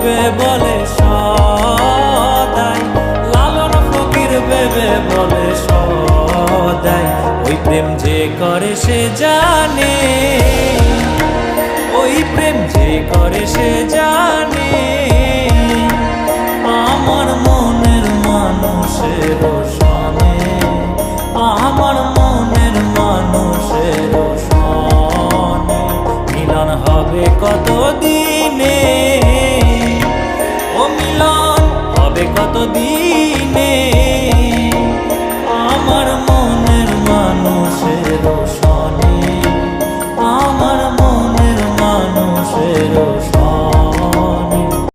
ভেবে বলে সদাই, লালন ফকির ভেবে বলে সদাই। ওই প্রেম যে করে সে জানে, ওই প্রেম যে করে সে জানে, আমার মনের মানুষের সনে, আমার মনের মানুষের সনে মিলন হবে কত দিনে, ও মিলন হবে কত দিনে।